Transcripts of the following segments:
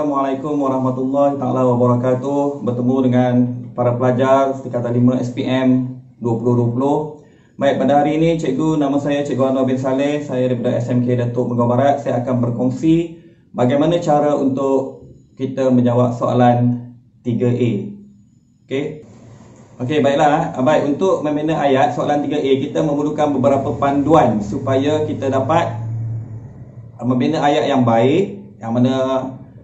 Assalamualaikum warahmatullahi taala wabarakatuh. Bertemu dengan para pelajar tingkatan 5 SPM 2020. Baik, pada hari ini cikgu, nama saya Cikgu Anwar bin Saleh. Saya daripada SMK Datuk Menggau Barat. Saya akan berkongsi bagaimana cara untuk kita menjawab soalan 3A. Okey, baiklah. Baik, untuk membina ayat soalan 3A, kita memerlukan beberapa panduan supaya kita dapat membina ayat yang baik, yang mana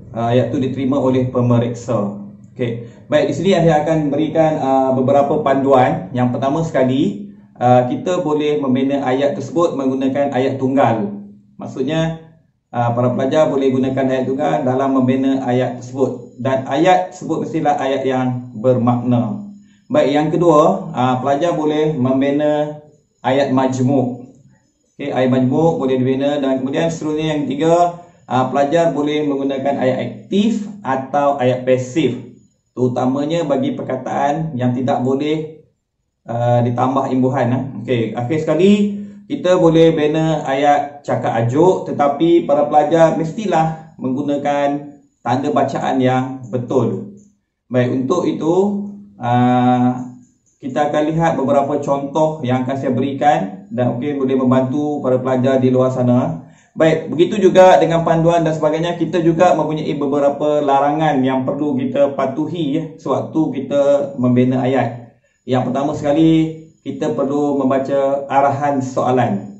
ayat itu diterima oleh pemeriksa. Okey. Baik, di sini saya akan berikan beberapa panduan. Yang pertama sekali, kita boleh membina ayat tersebut menggunakan ayat tunggal. Maksudnya para pelajar boleh gunakan ayat tunggal dalam membina ayat tersebut, dan ayat tersebut mestilah ayat yang bermakna. Baik, yang kedua, pelajar boleh membina ayat majmuk. Okey, ayat majmuk boleh dibina, dan kemudian seterusnya yang ketiga, pelajar boleh menggunakan ayat aktif atau ayat pasif, terutamanya bagi perkataan yang tidak boleh ditambah imbuhan. Okey, akhir sekali kita boleh bina ayat cakap ajuk, tetapi para pelajar mestilah menggunakan tanda bacaan yang betul. Baik, untuk itu kita akan lihat beberapa contoh yang akan saya berikan, dan mungkin boleh membantu para pelajar di luar sana. Baik, begitu juga dengan panduan dan sebagainya, kita juga mempunyai beberapa larangan yang perlu kita patuhi sewaktu kita membina ayat. Yang pertama sekali, kita perlu membaca arahan soalan.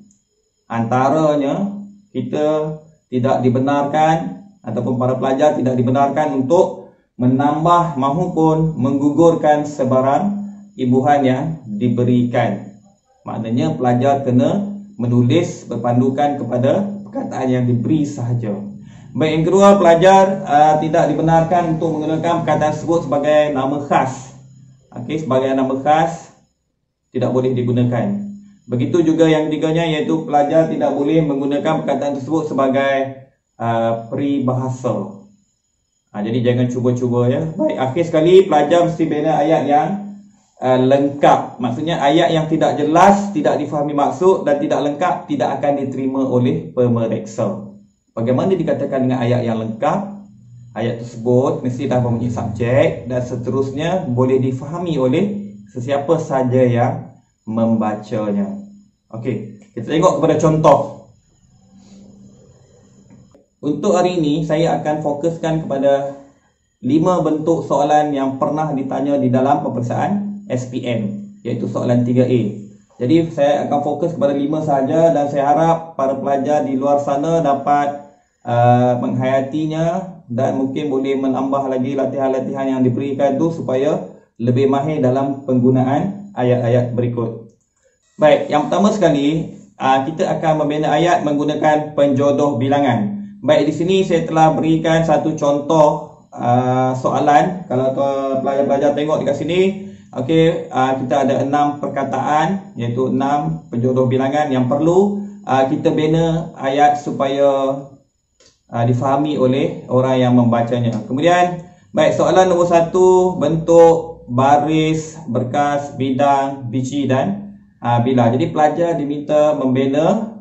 Antaranya, kita tidak dibenarkan ataupun para pelajar tidak dibenarkan untuk menambah mahupun menggugurkan sebarang imbuhan yang diberikan. Maknanya pelajar kena menulis berpandukan kepada perkataan yang diberi sahaja. Baik, yang kedua, pelajar tidak dibenarkan untuk menggunakan perkataan tersebut sebagai nama khas. Okey, sebagai nama khas tidak boleh digunakan. Begitu juga yang ketiganya, iaitu pelajar tidak boleh menggunakan perkataan tersebut sebagai peribahasa. Jadi jangan cuba-cuba ya. Baik, akhir sekali pelajar mesti bina ayat yang lengkap. Maksudnya ayat yang tidak jelas, tidak difahami maksud dan tidak lengkap tidak akan diterima oleh pemeriksa. Bagaimana dikatakan dengan ayat yang lengkap? Ayat tersebut mesti dah mempunyai subjek dan seterusnya boleh difahami oleh sesiapa saja yang membacanya. Okey, kita tengok kepada contoh. Untuk hari ini saya akan fokuskan kepada 5 bentuk soalan yang pernah ditanya di dalam peperiksaan SPM, iaitu soalan 3A. Jadi saya akan fokus kepada 5 sahaja, dan saya harap para pelajar di luar sana dapat menghayatinya dan mungkin boleh menambah lagi latihan-latihan yang diberikan itu supaya lebih mahir dalam penggunaan ayat-ayat berikut. Baik, yang pertama sekali, kita akan membina ayat menggunakan penjodoh bilangan. Baik, di sini saya telah berikan satu contoh soalan. Kalau pelajar-pelajar tengok dekat sini, okey, kita ada 6 perkataan, iaitu 6 penjodoh bilangan yang perlu kita bina ayat supaya difahami oleh orang yang membacanya. Kemudian, baik, soalan nombor 1, bentuk, baris, berkas, bidang, biji dan bila. Jadi pelajar diminta membina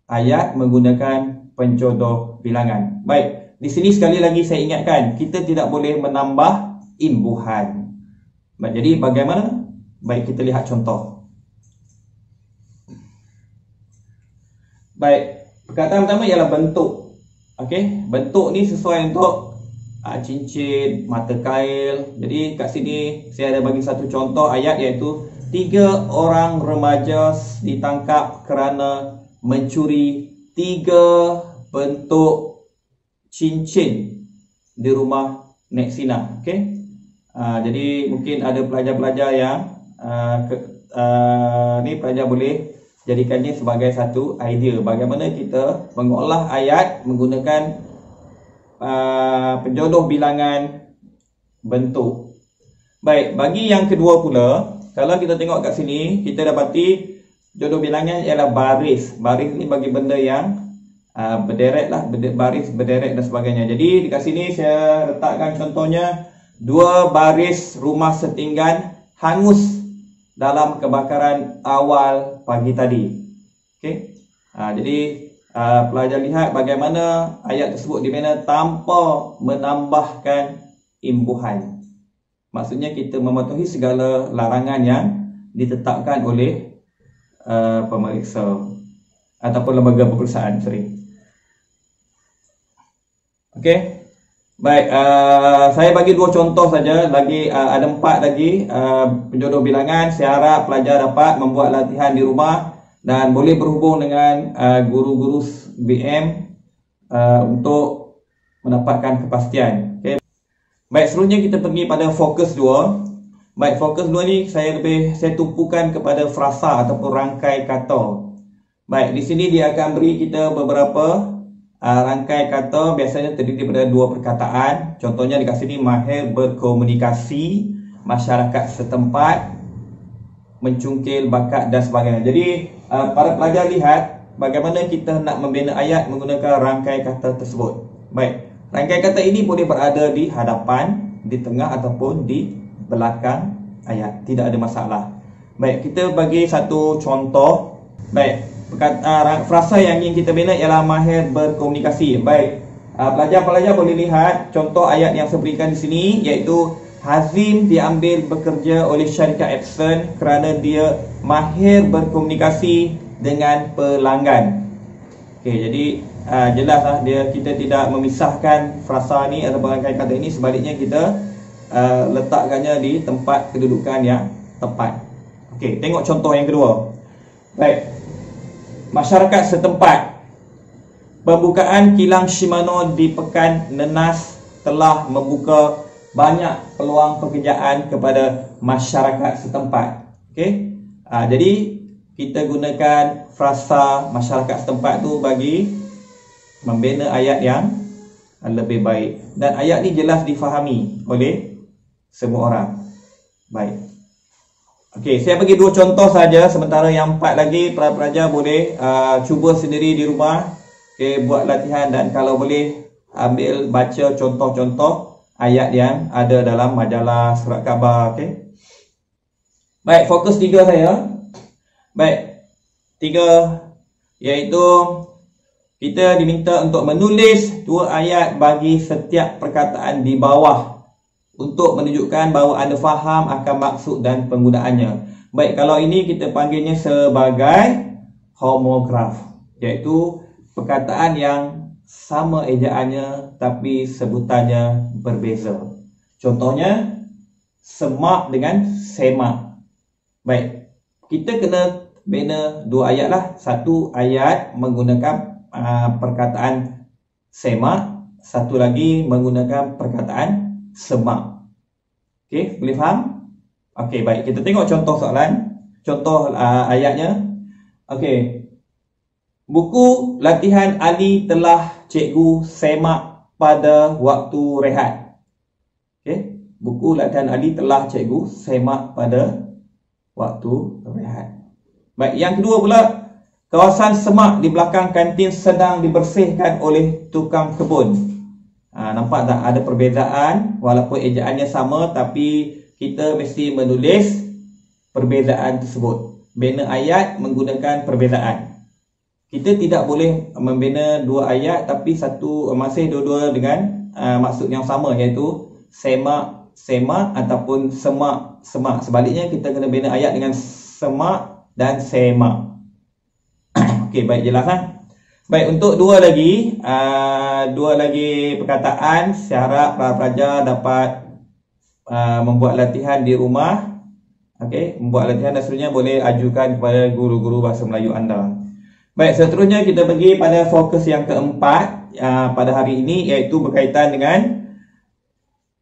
ayat menggunakan penjodoh bilangan. Baik, di sini sekali lagi saya ingatkan, kita tidak boleh menambah imbuhan. Baik, jadi bagaimana? Baik, kita lihat contoh. Baik, perkataan pertama ialah bentuk. Okey, bentuk ni sesuai untuk cincin, mata kail. Jadi kat sini saya ada bagi satu contoh ayat, iaitu 3 orang remaja ditangkap kerana mencuri 3 bentuk cincin di rumah Nek Sina. Okey, jadi mungkin ada pelajar-pelajar yang ni pelajar boleh jadikannya sebagai satu idea bagaimana kita mengolah ayat menggunakan penjodoh bilangan bentuk. Baik, bagi yang kedua pula, kalau kita tengok kat sini, kita dapati jodoh bilangan ialah baris. Baris ni bagi benda yang berderet lah, baris berderet dan sebagainya. Jadi dekat sini saya letakkan contohnya, 2 baris rumah setinggan hangus dalam kebakaran awal pagi tadi. Okey, jadi Pelajar lihat bagaimana ayat tersebut dibina tanpa menambahkan imbuhan. Maksudnya kita mematuhi segala larangan yang ditetapkan oleh pemeriksa ataupun lembaga peperiksaan. Okey. Baik, saya bagi 2 contoh saja. Lagi ada 4 lagi penjodoh bilangan. Saya harap pelajar dapat membuat latihan di rumah dan boleh berhubung dengan guru-guru BM untuk mendapatkan kepastian. Okay. Baik, seterusnya kita pergi pada fokus 2. Baik, fokus 2 ni saya tumpukan kepada frasa ataupun rangkai kata. Baik, di sini dia akan beri kita beberapa rangkai kata, biasanya terdiri daripada 2 perkataan. Contohnya dekat sini, mahir berkomunikasi, masyarakat setempat, mencungkil bakat dan sebagainya. Jadi para pelajar lihat bagaimana kita nak membina ayat menggunakan rangkai kata tersebut. Baik, rangkai kata ini boleh berada di hadapan, di tengah ataupun di belakang ayat. Tidak ada masalah. Baik, kita bagi satu contoh. Baik, frasa yang ingin kita bina ialah mahir berkomunikasi. Baik, pelajar-pelajar boleh lihat contoh ayat yang saya berikan di sini, iaitu Hazim diambil bekerja oleh syarikat Epson kerana dia mahir berkomunikasi dengan pelanggan. Okey, jadi jelaslah kita tidak memisahkan frasa ni atau rangkai kata ini, sebaliknya kita letakkannya di tempat kedudukan yang tepat. Okey, tengok contoh yang kedua. Baik. Masyarakat setempat. Pembukaan kilang Shimano di Pekan Nenas telah membuka banyak peluang pekerjaan kepada masyarakat setempat. Okey. Jadi kita gunakan frasa masyarakat setempat tu bagi membina ayat yang lebih baik, dan ayat ni jelas difahami oleh semua orang. Baik. Okey, saya bagi 2 contoh saja, sementara yang 4 lagi para pelajar boleh cuba sendiri di rumah. Okey, buat latihan dan kalau boleh ambil baca contoh-contoh ayat yang ada dalam majalah surat khabar. Okey. Baik, fokus 3 saya. Baik. 3 iaitu kita diminta untuk menulis 2 ayat bagi setiap perkataan di bawah untuk menunjukkan bahawa anda faham akan maksud dan penggunaannya. Baik, kalau ini kita panggilnya sebagai homograf, iaitu perkataan yang sama ejaannya tapi sebutannya berbeza. Contohnya semak dengan semak. Baik, kita kena bina 2 ayat lah. Satu ayat menggunakan perkataan semak, satu lagi menggunakan perkataan semak. Okey, boleh faham? Okey, baik, kita tengok contoh soalan, contoh ayatnya. Okey. Buku latihan Ali telah cikgu semak pada waktu rehat. Okey, buku latihan Ali telah cikgu semak pada waktu rehat. Baik, yang kedua pula, kawasan semak di belakang kantin sedang dibersihkan oleh tukang kebun. Nampak tak ada perbezaan, walaupun ejaannya sama tapi kita mesti menulis perbezaan tersebut. Bina ayat menggunakan perbezaan. Kita tidak boleh membina 2 ayat tapi masih dua-dua dengan maksud yang sama, iaitu semak, semak ataupun semak, semak. Sebaliknya kita kena bina ayat dengan semak dan semak. Okey, baik, jelas kan? Baik, untuk 2 lagi perkataan, saya harap para pelajar dapat membuat latihan di rumah. Okey, membuat latihan dan seterusnya boleh ajukan kepada guru-guru bahasa Melayu anda. Baik, seterusnya kita pergi pada fokus yang keempat pada hari ini, iaitu berkaitan dengan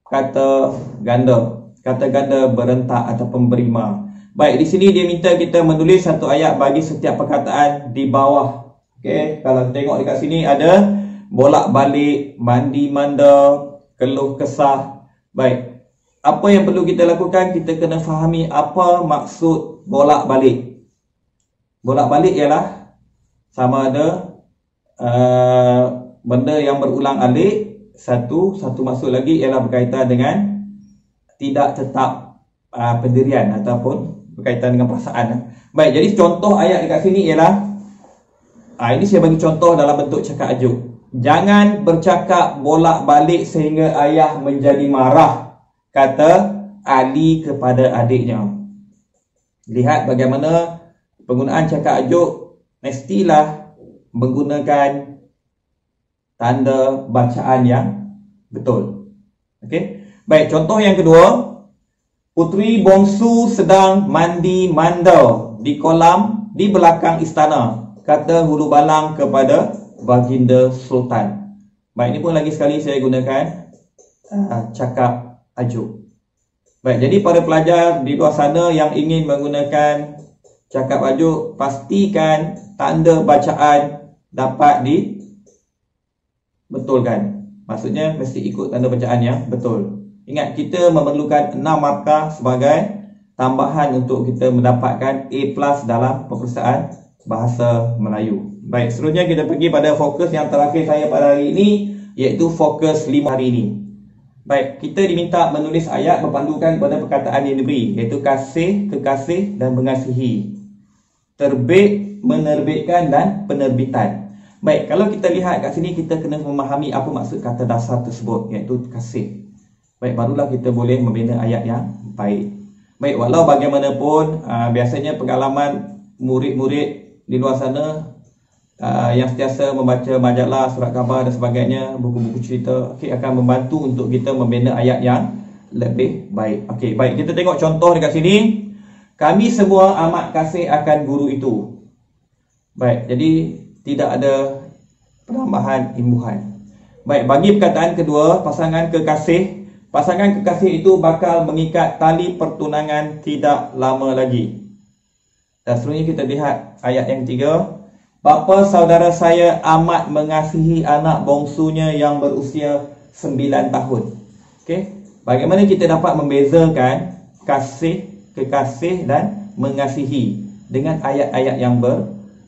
kata ganda. Kata ganda berentak ataupun berima. Baik, di sini dia minta kita menulis 1 ayat bagi setiap perkataan di bawah. Okey, kalau tengok dekat sini ada bolak-balik, mandi-manda, keluh kesah. Baik, apa yang perlu kita lakukan? Kita kena fahami apa maksud bolak-balik. Bolak-balik ialah sama ada benda yang berulang alik, satu maksud lagi ialah berkaitan dengan tidak tetap pendirian ataupun berkaitan dengan perasaan. Baik, jadi contoh ayat dekat sini ialah Ini saya bagi contoh dalam bentuk cakap ajuk. Jangan bercakap bolak-balik sehingga ayah menjadi marah, kata Ali kepada adiknya. Lihat bagaimana penggunaan cakap ajuk mestilah menggunakan tanda bacaan yang betul. Okey. Baik, contoh yang kedua. Puteri bongsu sedang mandi manda di kolam di belakang istana, kata Hulu Balang kepada Baginda Sultan. Baik, ini pun lagi sekali saya gunakan cakap ajuk. Baik, jadi para pelajar di luar sana yang ingin menggunakan cakap ajuk, pastikan tanda bacaan dapat dibetulkan. Maksudnya mesti ikut tanda bacaan yang betul. Ingat, kita memerlukan 6 markah sebagai tambahan untuk kita mendapatkan A+ dalam peperiksaan bahasa Melayu. Baik, seterusnya kita pergi pada fokus yang terakhir saya pada hari ini, iaitu fokus 5 hari ini. Baik, kita diminta menulis ayat berpandukan pada perkataan yang diberi, iaitu kasih, kekasih dan mengasihi. Terbit, menerbitkan dan penerbitan. Baik, kalau kita lihat kat sini, kita kena memahami apa maksud kata dasar tersebut, iaitu kasih. Baik, barulah kita boleh membina ayat yang baik. Baik, walau bagaimanapun, biasanya pengalaman murid-murid di luar sana yang sentiasa membaca majalah, surat khabar dan sebagainya, buku-buku cerita, akan membantu untuk kita membina ayat yang lebih baik. Baik, kita tengok contoh dekat sini. Kami semua amat kasih akan guru itu. Baik, jadi tidak ada penambahan imbuhan. Baik, bagi perkataan kedua, pasangan kekasih. Pasangan kekasih itu bakal mengikat tali pertunangan tidak lama lagi. Dan seterusnya kita lihat ayat yang 3. Bapa saudara saya amat mengasihi anak bongsunya yang berusia 9 tahun. Okey, bagaimana kita dapat membezakan kasih, kekasih dan mengasihi dengan ayat-ayat yang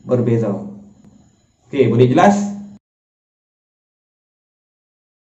berbeza? Okey, boleh jelas?